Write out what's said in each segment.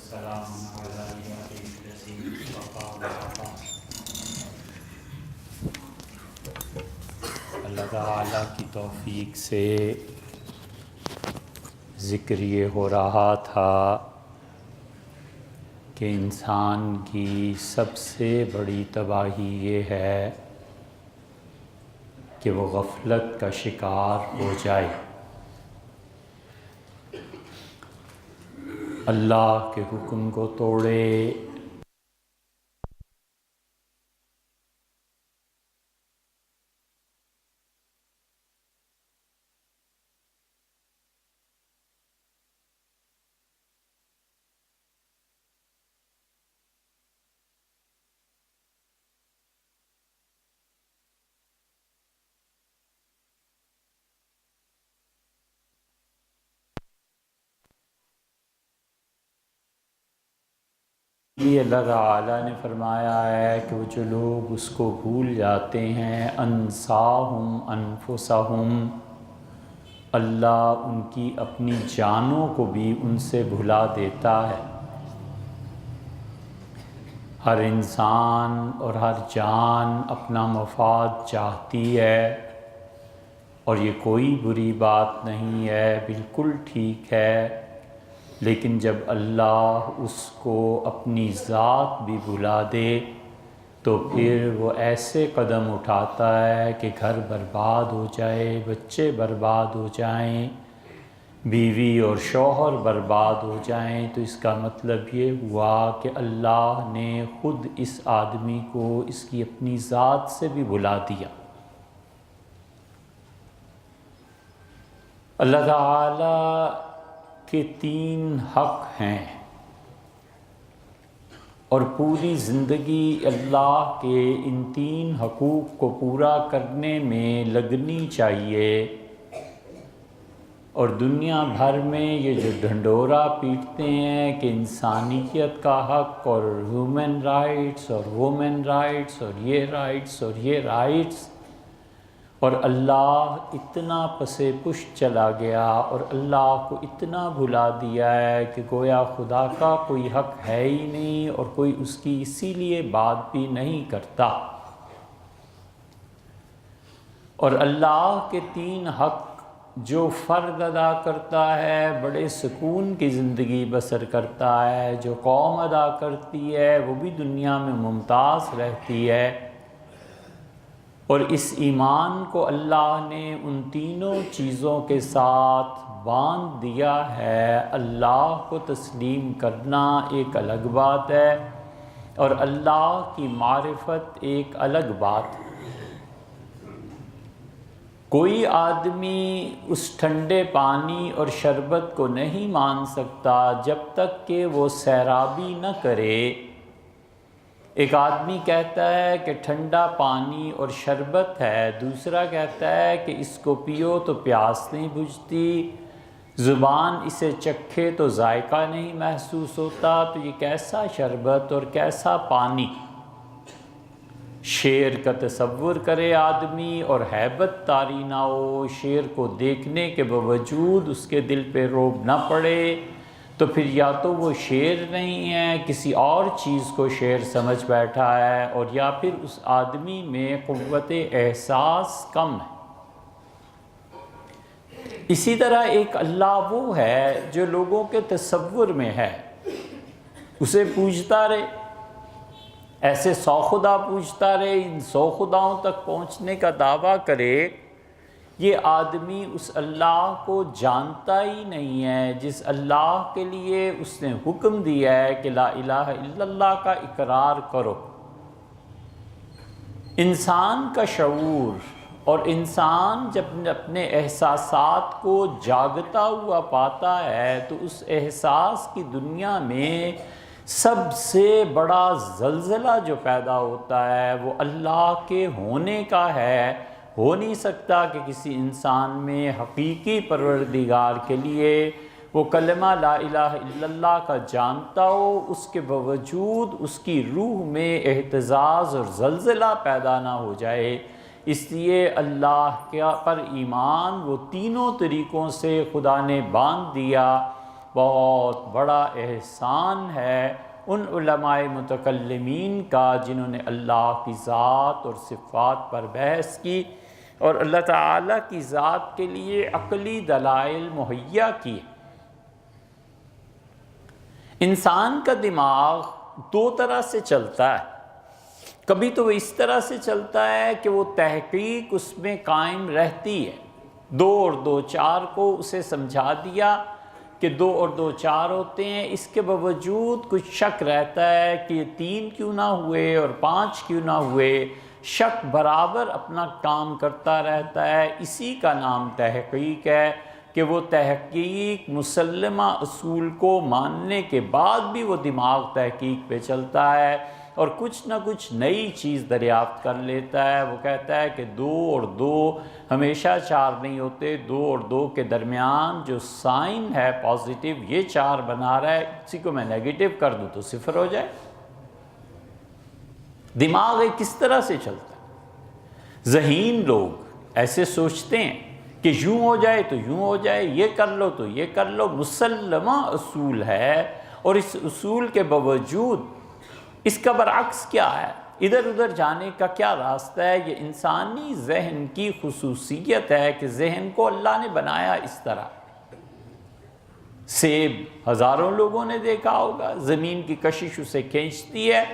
والسلام على عباده الذين اصطفى وصفى۔ اللہ تعالیٰ کی توفیق سے ذکر یہ ہو رہا تھا کہ انسان کی سب سے بڑی تباہی یہ ہے کہ وہ غفلت کا شکار ہو جائے، اللہ کے حکم کو توڑے، یہ اللہ تعالیٰ نے فرمایا ہے کہ وہ جو لوگ اس کو بھول جاتے ہیں، انساہم انفسہم، اللہ ان کی اپنی جانوں کو بھی ان سے بھلا دیتا ہے۔ ہر انسان اور ہر جان اپنا مفاد چاہتی ہے، اور یہ کوئی بری بات نہیں ہے، بالکل ٹھیک ہے، لیکن جب اللہ اس کو اپنی ذات بھی بھلا دے تو پھر وہ ایسے قدم اٹھاتا ہے کہ گھر برباد ہو جائے، بچے برباد ہو جائیں، بیوی اور شوہر برباد ہو جائیں، تو اس کا مطلب یہ ہوا کہ اللہ نے خود اس آدمی کو اس کی اپنی ذات سے بھی بھلا دیا۔ اللہ تعالیٰ کے 3 حق ہیں، اور پوری زندگی اللہ کے ان 3 حقوق کو پورا کرنے میں لگنی چاہیے۔ اور دنیا بھر میں یہ جو ڈھنڈورا پیٹتے ہیں کہ انسانیت کا حق اور ہیومن رائٹس اور وومن رائٹس اور یہ رائٹس اور یہ رائٹس، اور اللہ اتنا پسے پش چلا گیا اور اللہ کو اتنا بھلا دیا ہے کہ گویا خدا کا کوئی حق ہے ہی نہیں، اور کوئی اس کی اسی لیے بات بھی نہیں کرتا۔ اور اللہ کے 3 حق جو فرد ادا کرتا ہے بڑے سکون کی زندگی بسر کرتا ہے، جو قوم ادا کرتی ہے وہ بھی دنیا میں ممتاز رہتی ہے۔ اور اس ایمان کو اللہ نے ان 3 چیزوں کے ساتھ باندھ دیا ہے۔ اللہ کو تسلیم کرنا ایک الگ بات ہے، اور اللہ کی معرفت ایک الگ بات ہے۔ کوئی آدمی اس ٹھنڈے پانی اور شربت کو نہیں مان سکتا جب تک کہ وہ سیرابی نہ کرے۔ ایک آدمی کہتا ہے کہ ٹھنڈا پانی اور شربت ہے، دوسرا کہتا ہے کہ اس کو پیو تو پیاس نہیں بجھتی، زبان اسے چکھے تو ذائقہ نہیں محسوس ہوتا، تو یہ کیسا شربت اور کیسا پانی؟ شیر کا تصور کرے آدمی اور ہیبت طاری نہ ہو، شیر کو دیکھنے کے باوجود اس کے دل پہ رعب نہ پڑے، تو پھر یا تو وہ شیر نہیں ہے، کسی اور چیز کو شیر سمجھ بیٹھا ہے، اور یا پھر اس آدمی میں قوت احساس کم ہے۔ اسی طرح ایک اللہ وہ ہے جو لوگوں کے تصور میں ہے، اسے پوجتا رہے، ایسے 100 خدا پوجتا رہے، ان 100 خداؤں تک پہنچنے کا دعویٰ کرے، یہ آدمی اس اللہ کو جانتا ہی نہیں ہے جس اللہ کے لیے اس نے حکم دیا ہے کہ لا الہ الا اللہ کا اقرار کرو۔ انسان کا شعور اور انسان جب اپنے احساسات کو جاگتا ہوا پاتا ہے تو اس احساس کی دنیا میں سب سے بڑا زلزلہ جو پیدا ہوتا ہے وہ اللہ کے ہونے کا ہے۔ ہو نہیں سکتا کہ کسی انسان میں حقیقی پروردگار کے لیے وہ کلمہ لا الہ الا اللہ کا جانتا ہو، اس کے باوجود اس کی روح میں اہتزاز اور زلزلہ پیدا نہ ہو جائے۔ اس لیے اللہ پر ایمان وہ 3 طریقوں سے خدا نے باندھ دیا بہت بڑا احسان ہے ان علماء متکلمین کا جنہوں نے اللہ کی ذات اور صفات پر بحث کی اور اللہ تعالیٰ کی ذات کے لیے عقلی دلائل مہیا کیے۔ انسان کا دماغ دو طرح سے چلتا ہے، کبھی تو وہ اس طرح سے چلتا ہے کہ وہ تحقیق اس میں قائم رہتی ہے، 2 اور 2 4 کو اسے سمجھا دیا کہ 2 اور 2 4 ہوتے ہیں، اس کے باوجود کچھ شک رہتا ہے کہ یہ 3 کیوں نہ ہوئے اور 5 کیوں نہ ہوئے، شک برابر اپنا کام کرتا رہتا ہے۔ اسی کا نام تحقیق ہے کہ وہ تحقیق مسلمہ اصول کو ماننے کے بعد بھی وہ دماغ تحقیق پہ چلتا ہے اور کچھ نہ کچھ نئی چیز دریافت کر لیتا ہے۔ وہ کہتا ہے کہ 2 اور 2 ہمیشہ 4 نہیں ہوتے، 2 اور 2 کے درمیان جو سائن ہے پازیٹیو یہ 4 بنا رہا ہے، اسی کو میں نیگیٹو کر دوں تو 0 ہو جائے۔ دماغ کس طرح سے چلتا ہے؟ ذہین لوگ ایسے سوچتے ہیں کہ یوں ہو جائے تو یوں ہو جائے، یہ کر لو تو یہ کر لو، مسلمہ اصول ہے اور اس اصول کے باوجود اس کا برعکس کیا ہے، ادھر ادھر جانے کا کیا راستہ ہے؟ یہ انسانی ذہن کی خصوصیت ہے کہ ذہن کو اللہ نے بنایا اس طرح۔ سیب ہزاروں لوگوں نے دیکھا ہوگا، زمین کی کشش اسے کھینچتی ہے،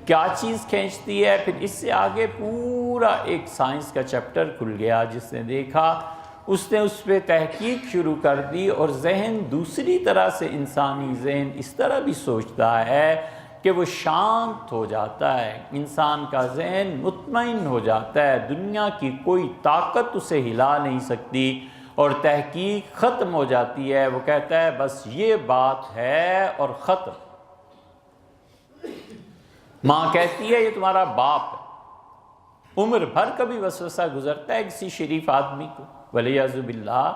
کیا چیز کھینچتی ہے؟ پھر اس سے آگے پورا ایک سائنس کا چیپٹر کھل گیا، جس نے دیکھا اس نے اس پہ تحقیق شروع کر دی، اور ذہن دوسری طرح سے انسانی ذہن اس طرح بھی سوچتا ہے کہ وہ شانت ہو جاتا ہے، انسان کا ذہن مطمئن ہو جاتا ہے، دنیا کی کوئی طاقت اسے ہلا نہیں سکتی اور تحقیق ختم ہو جاتی ہے۔ وہ کہتا ہے بس یہ بات ہے اور ختم۔ ماں کہتی ہے یہ تمہارا باپ ہے، عمر بھر کبھی وسوسہ گزرتا ہے کسی شریف آدمی کو، ولیعذ باللہ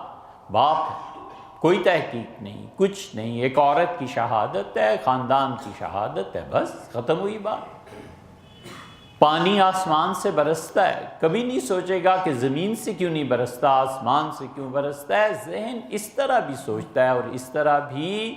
باپ ہے، کوئی تحقیق نہیں، کچھ نہیں، ایک عورت کی شہادت ہے، خاندان کی شہادت ہے، بس ختم ہوئی بات۔ پانی آسمان سے برستا ہے، کبھی نہیں سوچے گا کہ زمین سے کیوں نہیں برستا، آسمان سے کیوں برستا ہے۔ ذہن اس طرح بھی سوچتا ہے اور اس طرح بھی۔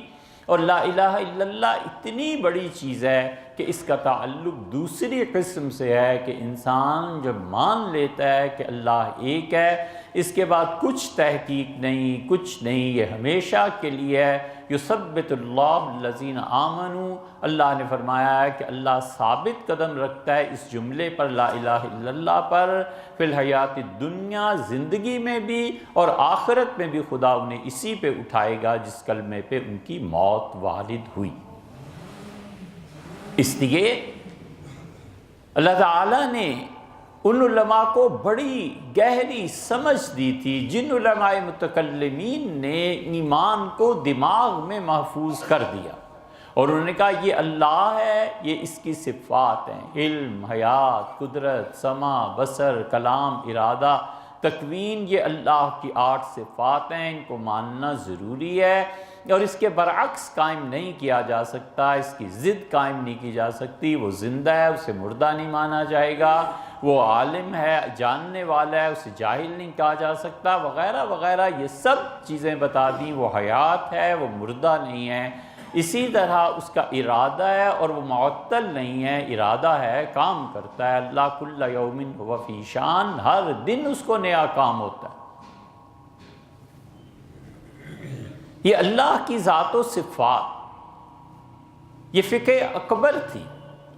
اور لا الہ الا اللہ اتنی بڑی چیز ہے کہ اس کا تعلق دوسری قسم سے ہے کہ انسان جب مان لیتا ہے کہ اللہ ایک ہے، اس کے بعد کچھ تحقیق نہیں، کچھ نہیں، یہ ہمیشہ کے لیے ہے۔ یثبت اللہ الذین آمنوا، اللہ نے فرمایا ہے کہ اللہ ثابت قدم رکھتا ہے اس جملے پر، لا الہ الا اللہ پر، فی الحیات الدنیا، زندگی میں بھی اور آخرت میں بھی خدا انہیں اسی پہ اٹھائے گا جس کلمے پہ ان کی موت وارد ہوئی۔ اس لیے اللہ تعالیٰ نے ان علماء کو بڑی گہری سمجھ دی تھی، جن علماء متکلمین نے ایمان کو دماغ میں محفوظ کر دیا اور انہوں نے کہا یہ اللہ ہے، یہ اس کی صفات ہیں، علم، حیات، قدرت، سمع، بصر، کلام، ارادہ، تکوین، یہ اللہ کی 8 صفات ہیں، ان کو ماننا ضروری ہے اور اس کے برعکس قائم نہیں کیا جا سکتا، اس کی ضد قائم نہیں کی جا سکتی۔ وہ زندہ ہے، اسے مردہ نہیں مانا جائے گا، وہ عالم ہے، جاننے والا ہے، اسے جاہل نہیں کہا جا سکتا، وغیرہ وغیرہ، یہ سب چیزیں بتا دیں۔ وہ حیات ہے، وہ مردہ نہیں ہے، اسی طرح اس کا ارادہ ہے اور وہ معطل نہیں ہے، ارادہ ہے، کام کرتا ہے۔ اللہ کل یوم هو فی شان، ہر دن اس کو نیا کام ہوتا ہے۔ یہ اللہ کی ذات و صفات، یہ فقہ اکبر تھی،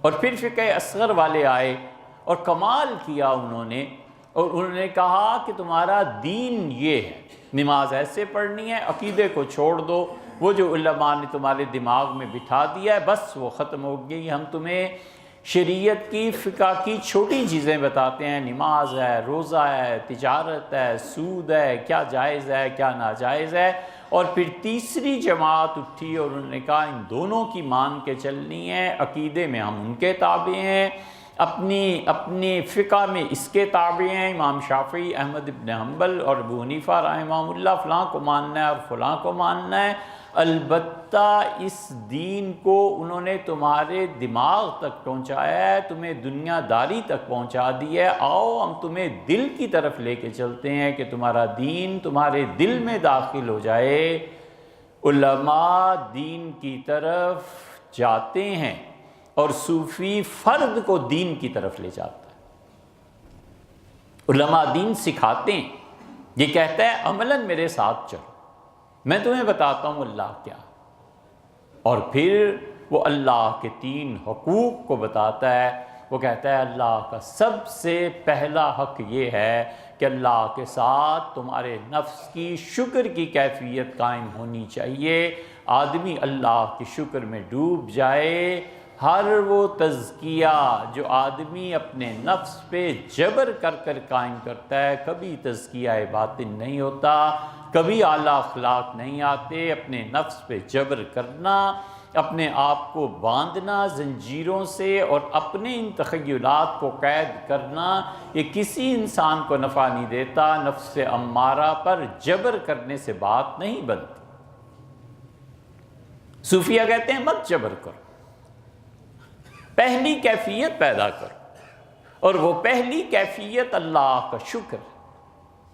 اور پھر فقہ اصغر والے آئے اور کمال کیا انہوں نے، اور انہوں نے کہا کہ تمہارا دین یہ ہے، نماز ایسے پڑھنی ہے، عقیدے کو چھوڑ دو، وہ جو علماء نے تمہارے دماغ میں بٹھا دیا ہے بس وہ ختم ہو گئی۔ ہم تمہیں شریعت کی فقہ کی چھوٹی چیزیں بتاتے ہیں، نماز ہے، روزہ ہے، تجارت ہے، سود ہے، کیا جائز ہے، کیا ناجائز ہے۔ اور پھر تیسری جماعت اٹھی اور انہوں نے کہا ان دونوں کی مان کے چلنی ہے، عقیدے میں ہم ان کے تابع ہیں، اپنی فقہ میں اس کے تابع ہیں، امام شافعی، احمد بن حنبل اور ابو حنیفہ رحمہ اللہ، فلاں کو ماننا ہے اور فلاں کو ماننا ہے۔ البتہ اس دین کو انہوں نے تمہارے دماغ تک پہنچایا ہے، تمہیں دنیا داری تک پہنچا دی ہے، آؤ ہم تمہیں دل کی طرف لے کے چلتے ہیں کہ تمہارا دین تمہارے دل میں داخل ہو جائے۔ علماء دین کی طرف جاتے ہیں اور صوفی فرد کو دین کی طرف لے جاتا ہے۔ علماء دین سکھاتے ہیں، یہ کہتا ہے عملاً میرے ساتھ چلو، میں تمہیں بتاتا ہوں اللہ کیا، اور پھر وہ اللہ کے 3 حقوق کو بتاتا ہے۔ وہ کہتا ہے اللہ کا سب سے پہلا حق یہ ہے کہ اللہ کے ساتھ تمہارے نفس کی شکر کی کیفیت قائم ہونی چاہیے۔ آدمی اللہ کے شکر میں ڈوب جائے، ہر وہ تزکیہ جو آدمی اپنے نفس پہ جبر کر کر قائم کرتا ہے، کبھی تزکیہ باطن نہیں ہوتا، کبھی اعلیٰ اخلاق نہیں آتے۔ اپنے نفس پہ جبر کرنا، اپنے آپ کو باندھنا زنجیروں سے اور اپنے ان تخیلات کو قید کرنا، یہ کسی انسان کو نفع نہیں دیتا۔ نفس امارہ پر جبر کرنے سے بات نہیں بنتی۔ صوفیہ کہتے ہیں مت جبر کرو، پہلی کیفیت پیدا کرو، اور وہ پہلی کیفیت اللہ کا شکر۔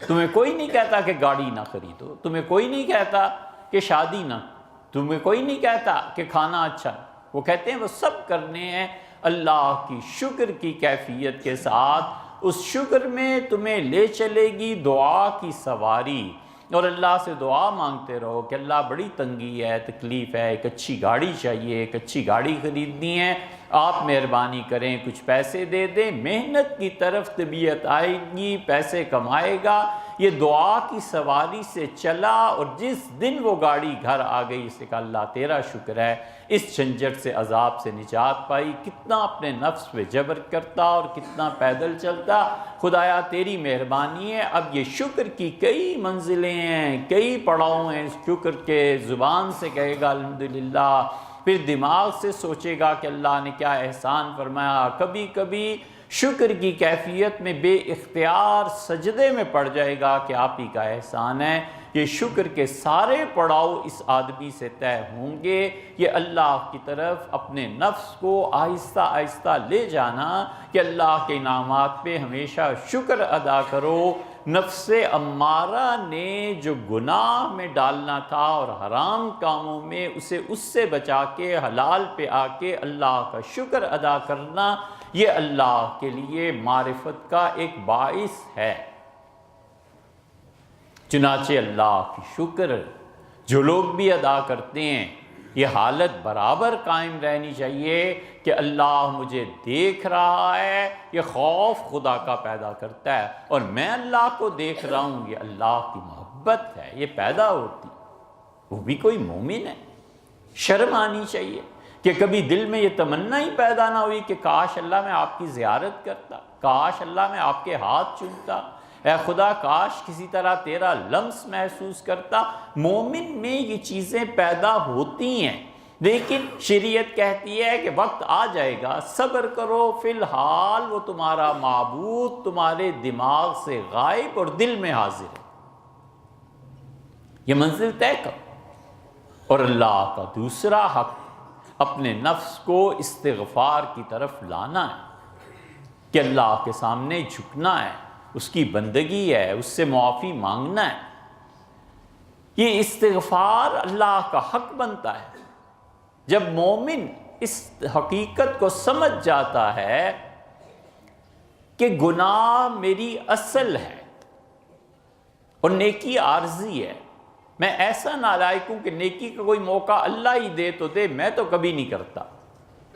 تمہیں کوئی نہیں کہتا کہ گاڑی نہ خریدو، تمہیں کوئی نہیں کہتا کہ شادی نہ، تمہیں کوئی نہیں کہتا کہ کھانا اچھا، وہ کہتے ہیں وہ سب کرنے ہیں اللہ کی شکر کی کیفیت کے ساتھ۔ اس شکر میں تمہیں لے چلے گی دعا کی سواری، اور اللہ سے دعا مانگتے رہو کہ اللہ بڑی تنگی ہے، تکلیف ہے، ایک اچھی گاڑی چاہیے، ایک اچھی گاڑی خریدنی ہے، آپ مہربانی کریں کچھ پیسے دے دیں۔ محنت کی طرف طبیعت آئے گی، پیسے کمائے گا، یہ دعا کی سواری سے چلا، اور جس دن وہ گاڑی گھر آ گئی اسے کہا اللہ تیرا شکر ہے، اس جھنجھٹ سے عذاب سے نجات پائی۔ کتنا اپنے نفس پہ جبر کرتا اور کتنا پیدل چلتا، خدایا تیری مہربانی ہے۔ اب یہ شکر کی کئی منزلیں ہیں، کئی پڑاؤ ہیں، اس شکر کے زبان سے کہے گا الحمدللہ، پھر دماغ سے سوچے گا کہ اللہ نے کیا احسان فرمایا۔ کبھی کبھی شکر کی کیفیت میں بے اختیار سجدے میں پڑ جائے گا کہ آپ ہی کا احسان ہے۔ یہ شکر کے سارے پڑاؤ اس آدمی سے طے ہوں گے۔ یہ اللہ کی طرف اپنے نفس کو آہستہ آہستہ لے جانا کہ اللہ کے انعامات پہ ہمیشہ شکر ادا کرو۔ نفس امارہ نے جو گناہ میں ڈالنا تھا اور حرام کاموں میں اسے اس سے بچا کے حلال پہ آ کے اللہ کا شکر ادا کرنا، یہ اللہ کے لیے معرفت کا ایک باعث ہے۔ چنانچہ اللہ کی شکر جو لوگ بھی ادا کرتے ہیں، یہ حالت برابر قائم رہنی چاہیے کہ اللہ مجھے دیکھ رہا ہے۔ یہ خوف خدا کا پیدا کرتا ہے، اور میں اللہ کو دیکھ رہا ہوں، یہ اللہ کی محبت ہے، یہ پیدا ہوتی۔ وہ بھی کوئی مومن ہے، شرم آنی چاہیے کہ کبھی دل میں یہ تمنا ہی پیدا نہ ہوئی کہ کاش اللہ میں آپ کی زیارت کرتا، کاش اللہ میں آپ کے ہاتھ چومتا، اے خدا کاش کسی طرح تیرا لمس محسوس کرتا۔ مومن میں یہ چیزیں پیدا ہوتی ہیں، لیکن شریعت کہتی ہے کہ وقت آ جائے گا، صبر کرو، فی الحال وہ تمہارا معبود تمہارے دماغ سے غائب اور دل میں حاضر ہے۔ یہ منزل طے کرو۔ اور اللہ کا دوسرا حق اپنے نفس کو استغفار کی طرف لانا ہے کہ اللہ کے سامنے جھکنا ہے، اس کی بندگی ہے، اس سے معافی مانگنا ہے۔ یہ استغفار اللہ کا حق بنتا ہے۔ جب مومن اس حقیقت کو سمجھ جاتا ہے کہ گناہ میری اصل ہے اور نیکی عارضی ہے، میں ایسا نالائق ہوں کہ نیکی کا کوئی موقع اللہ ہی دے تو دے، میں تو کبھی نہیں کرتا،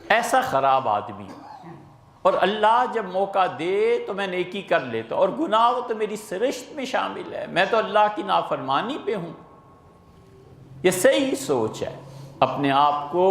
ایسا خراب آدمی ہوں، اور اللہ جب موقع دے تو میں نیکی کر لیتا، اور گناہ وہ تو میری سرشت میں شامل ہے، میں تو اللہ کی نافرمانی پہ ہوں۔ یہ صحیح سوچ ہے۔ اپنے آپ کو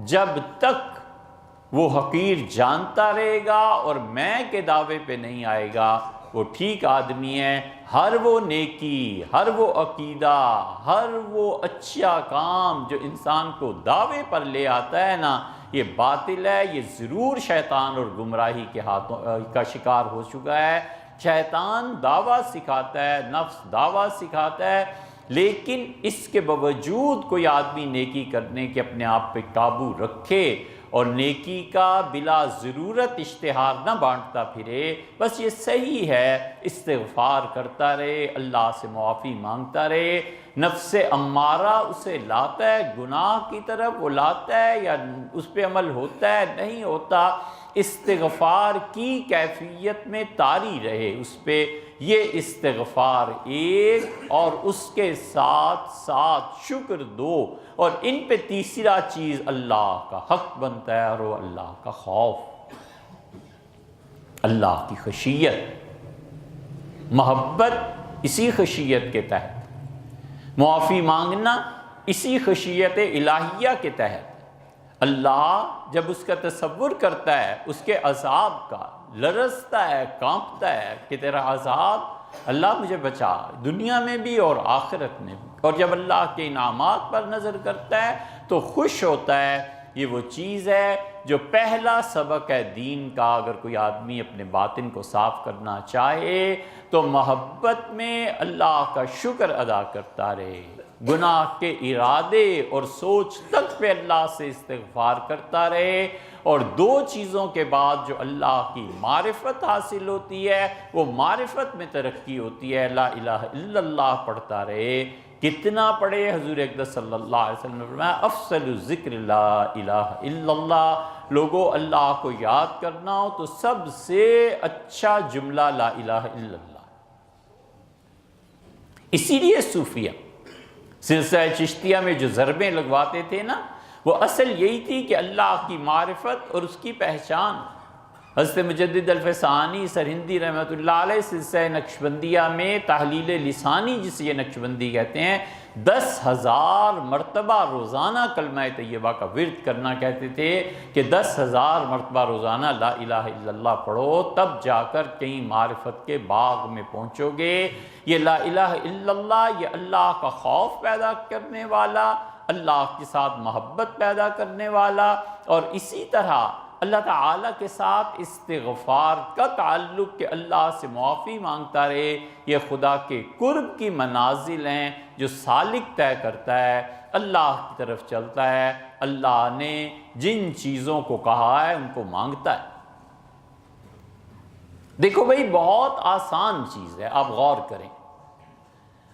جب تک وہ حقیر جانتا رہے گا اور میں کے دعوے پہ نہیں آئے گا، وہ ٹھیک آدمی ہے۔ ہر وہ نیکی، ہر وہ عقیدہ، ہر وہ اچھا کام جو انسان کو دعوے پر لے آتا ہے نا، یہ باطل ہے، یہ ضرور شیطان اور گمراہی کے ہاتھوں کا شکار ہو چکا ہے۔ شیطان دعویٰ سکھاتا ہے، نفس دعویٰ سکھاتا ہے، لیکن اس کے باوجود کوئی آدمی نیکی کرنے کے اپنے آپ پہ قابو رکھے اور نیکی کا بلا ضرورت اشتہار نہ بانٹتا پھرے، بس یہ صحیح ہے استغفار کرتا رہے، اللہ سے معافی مانگتا رہے۔ نفس امارہ اسے لاتا ہے گناہ کی طرف، وہ لاتا ہے یا اس پہ عمل ہوتا ہے نہیں ہوتا، استغفار کی کیفیت میں طاری رہے اس پہ، یہ استغفار ایک، اور اس کے ساتھ ساتھ شکر دو، اور ان پہ تیسرا چیز اللہ کا حق بنتا ہے، اور وہ اللہ کا خوف، اللہ کی خشیت، محبت اسی خشیت کے تحت، معافی مانگنا اسی خشیت الہیہ کے تحت۔ اللہ جب اس کا تصور کرتا ہے اس کے عذاب کا، لرزتا ہے، کانپتا ہے کہ تیرا عذاب اللہ مجھے بچا، دنیا میں بھی اور آخرت میں بھی، اور جب اللہ کے انعامات پر نظر کرتا ہے تو خوش ہوتا ہے۔ یہ وہ چیز ہے جو پہلا سبق ہے دین کا۔ اگر کوئی آدمی اپنے باطن کو صاف کرنا چاہے تو محبت میں اللہ کا شکر ادا کرتا رہے، گناہ کے ارادے اور سوچ تک پہ اللہ سے استغفار کرتا رہے، اور دو چیزوں کے بعد جو اللہ کی معرفت حاصل ہوتی ہے، وہ معرفت میں ترقی ہوتی ہے، لا الہ الا اللہ پڑھتا رہے۔ کتنا پڑھے؟ حضور اقدس صلی اللہ علیہ وسلم نے فرمایا افضل الذکر لا الہ الا اللہ، لوگوں اللہ کو یاد کرنا ہو تو سب سے اچھا جملہ لا الہ الا اللہ۔ اسی لیے صوفیہ سلسلہ چشتیہ میں جو ضربیں لگواتے تھے نا، وہ اصل یہی تھی کہ اللہ کی معرفت اور اس کی پہچان۔ حضرت مجدد الفسانی سرہندی رحمۃ اللہ علیہ سلسلہ نقشبندیہ میں تحلیل لسانی جسے یہ نقشبندی کہتے ہیں، 10,000 مرتبہ روزانہ کلمہ طیبہ کا ورد کرنا کہتے تھے کہ 10,000 مرتبہ روزانہ لا الہ الا اللہ پڑھو، تب جا کر کہیں معرفت کے باغ میں پہنچو گے۔ یہ لا الہ الا اللہ یہ اللہ کا خوف پیدا کرنے والا، اللہ کے ساتھ محبت پیدا کرنے والا، اور اسی طرح اللہ تعالیٰ کے ساتھ استغفار کا تعلق کہ اللہ سے معافی مانگتا رہے، یہ خدا کے قرب کی منازل ہیں جو سالک طے کرتا ہے، اللہ کی طرف چلتا ہے، اللہ نے جن چیزوں کو کہا ہے ان کو مانگتا ہے۔ دیکھو بھئی بہت آسان چیز ہے، آپ غور کریں،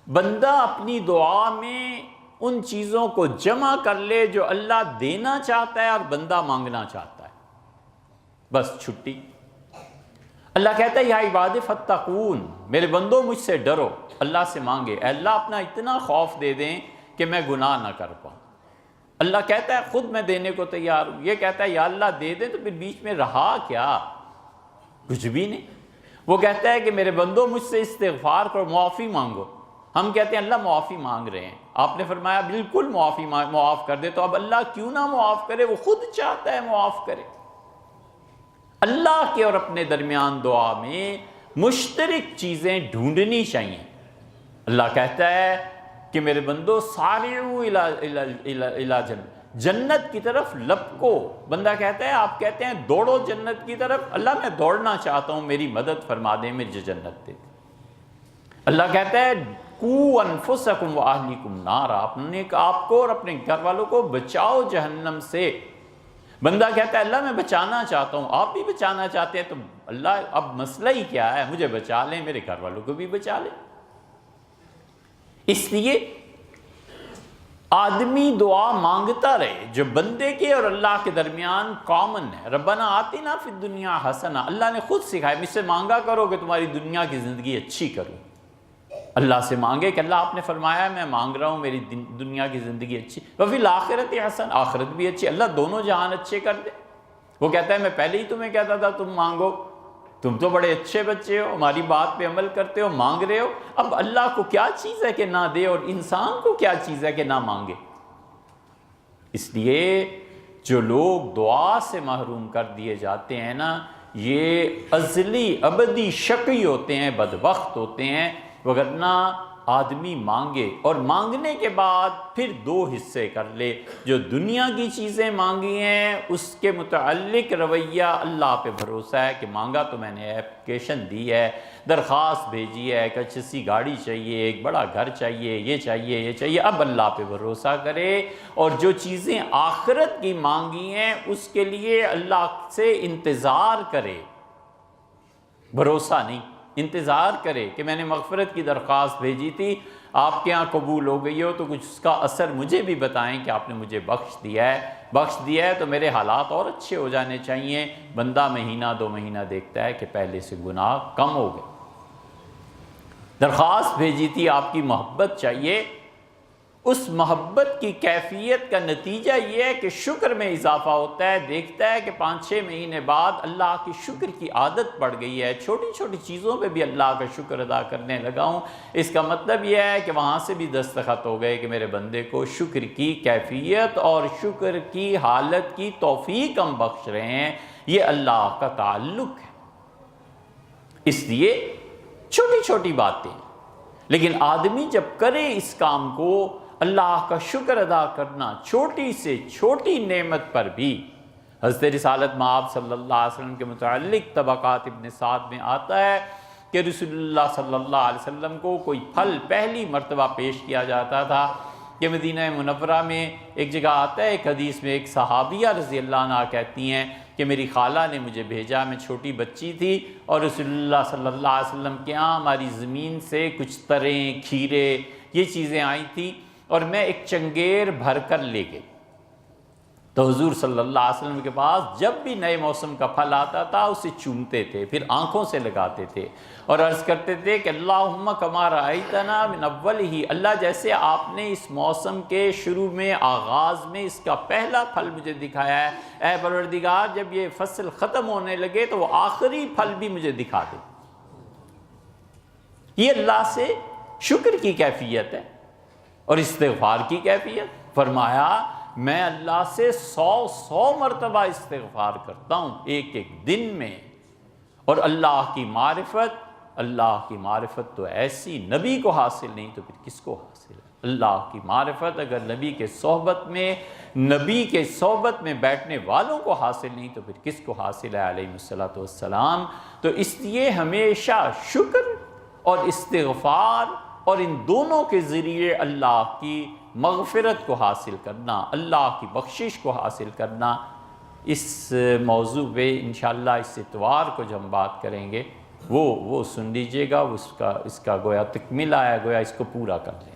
بندہ اپنی دعا میں ان چیزوں کو جمع کر لے جو اللہ دینا چاہتا ہے اور بندہ مانگنا چاہتا ہے، بس چھٹی۔ اللہ کہتا ہے یا عباد فتقون، میرے بندوں مجھ سے ڈرو، اللہ سے مانگے اے اللہ اپنا اتنا خوف دے دیں کہ میں گناہ نہ کر پاؤں۔ اللہ کہتا ہے خود میں دینے کو تیار ہوں، یہ کہتا ہے یا اللہ دے دیں تو پھر بیچ میں رہا کیا؟ کچھ بھی نہیں۔ وہ کہتا ہے کہ میرے بندوں مجھ سے استغفار کرو، معافی مانگو۔ ہم کہتے ہیں اللہ معافی مانگ رہے ہیں، آپ نے فرمایا بالکل معاف کر دے، تو اب اللہ کیوں نہ معاف کرے؟ وہ خود چاہتا ہے معاف کرے۔ اللہ کے اور اپنے درمیان دعا میں مشترک چیزیں ڈھونڈنی چاہیے۔ اللہ کہتا ہے کہ میرے بندو سارعوا الی جنت کی طرف لپکو۔ بندہ کہتا ہے، آپ کہتے ہیں دوڑو جنت کی طرف، اللہ میں دوڑنا چاہتا ہوں، میری مدد فرما دیں، مجھے جنت دے۔ اللہ کہتا ہے قوا انفسکم واہلیکم نارا، اپنے آپ کو اور اپنے گھر والوں کو بچاؤ جہنم سے۔ بندہ کہتا ہے اللہ میں بچانا چاہتا ہوں، آپ بھی بچانا چاہتے ہیں، تو اللہ اب مسئلہ ہی کیا ہے، مجھے بچا لیں، میرے گھر والوں کو بھی بچا لیں۔ اس لیے آدمی دعا مانگتا رہے جو بندے کے اور اللہ کے درمیان کامن ہے۔ ربنا آتنا فی الدنیا حسنہ، اللہ نے خود سکھایا مجھ سے مانگا کرو کہ تمہاری دنیا کی زندگی اچھی کروں۔ اللہ سے مانگے کہ اللہ آپ نے فرمایا ہے میں مانگ رہا ہوں میری دنیا کی زندگی اچھی، وفی الآخرۃ حسن، آخرت بھی اچھی، اللہ دونوں جہان اچھے کر دے۔ وہ کہتا ہے میں پہلے ہی تمہیں کہتا تھا تم مانگو، تم تو بڑے اچھے بچے ہو، ہماری بات پہ عمل کرتے ہو، مانگ رہے ہو، اب اللہ کو کیا چیز ہے کہ نہ دے اور انسان کو کیا چیز ہے کہ نہ مانگے؟ اس لیے جو لوگ دعا سے محروم کر دیے جاتے ہیں نا، یہ ازلی ابدی شقی ہوتے ہیں، بدبخت ہوتے ہیں۔ وگرنہ آدمی مانگے اور مانگنے کے بعد پھر دو حصے کر لے، جو دنیا کی چیزیں مانگی ہیں اس کے متعلق رویہ اللہ پہ بھروسہ ہے کہ مانگا تو میں نے اپلیکیشن دی ہے، درخواست بھیجی ہے کہ اچھی سی گاڑی چاہیے، ایک بڑا گھر چاہیے، یہ چاہیے، یہ چاہیے، اب اللہ پہ بھروسہ کرے اور جو چیزیں آخرت کی مانگی ہیں اس کے لیے اللہ سے انتظار کرے، بھروسہ نہیں، انتظار کرے کہ میں نے مغفرت کی درخواست بھیجی تھی، آپ کے ہاں قبول ہو گئی ہو تو کچھ اس کا اثر مجھے بھی بتائیں کہ آپ نے مجھے بخش دیا ہے تو میرے حالات اور اچھے ہو جانے چاہیے۔ بندہ مہینہ 2 مہینہ دیکھتا ہے کہ پہلے سے گناہ کم ہو گئے۔ درخواست بھیجی تھی، آپ کی محبت چاہیے، اس محبت کی کیفیت کا نتیجہ یہ ہے کہ شکر میں اضافہ ہوتا ہے، دیکھتا ہے کہ 5-6 مہینے بعد اللہ کی شکر کی عادت پڑ گئی ہے، چھوٹی چھوٹی چیزوں پہ بھی اللہ کا شکر ادا کرنے لگا ہوں۔ اس کا مطلب یہ ہے کہ وہاں سے بھی دستخط ہو گئے کہ میرے بندے کو شکر کی کیفیت اور شکر کی حالت کی توفیق ہم بخش رہے ہیں، یہ اللہ کا تعلق ہے۔ اس لیے چھوٹی چھوٹی باتیں، لیکن آدمی جب کرے اس کام کو، اللہ کا شکر ادا کرنا چھوٹی سے چھوٹی نعمت پر بھی۔ حضرت رسالت مآب صلی اللہ علیہ وسلم کے متعلق طبقات ابن سعد میں آتا ہے کہ رسول اللہ صلی اللہ علیہ وسلم کو کوئی پھل پہلی مرتبہ پیش کیا جاتا تھا کہ مدینہ منورہ میں ایک جگہ آتا ہے، ایک حدیث میں ایک صحابیہ رضی اللہ عنہ کہتی ہیں کہ میری خالہ نے مجھے بھیجا، میں چھوٹی بچی تھی اور رسول اللہ صلی اللہ علیہ وسلم کے یہاں ہماری زمین سے کچھ تریں، کھیرے، یہ چیزیں آئی تھیں اور میں ایک چنگیر بھر کر لے گئی۔ تو حضور صلی اللہ علیہ وسلم کے پاس جب بھی نئے موسم کا پھل آتا تھا اسے چومتے تھے، پھر آنکھوں سے لگاتے تھے اور عرض کرتے تھے کہ اللہم کما رأیتنا من اولہ، اللہ جیسے آپ نے اس موسم کے شروع میں، آغاز میں اس کا پہلا پھل مجھے دکھایا ہے، اے پروردگار جب یہ فصل ختم ہونے لگے تو وہ آخری پھل بھی مجھے دکھا دے۔ یہ اللہ سے شکر کی کیفیت ہے اور استغفار کی کیفیت۔ فرمایا میں اللہ سے 100 مرتبہ استغفار کرتا ہوں ایک دن میں، اور اللہ کی معرفت تو ایسی نبی کو حاصل نہیں تو پھر کس کو حاصل ہے؟ اللہ کی معرفت اگر نبی کے صحبت میں بیٹھنے والوں کو حاصل نہیں تو پھر کس کو حاصل ہے علیہ الصلوۃ والسلام۔ تو اس لیے ہمیشہ شکر اور استغفار اور ان دونوں کے ذریعے اللہ کی مغفرت کو حاصل کرنا، اللہ کی بخشش کو حاصل کرنا، اس موضوع پہ انشاءاللہ اس اتوار کو جو ہم بات کریں گے وہ سن لیجئے گا، اس کا گویا تکملہ ہے، گویا اس کو پورا کر لیں۔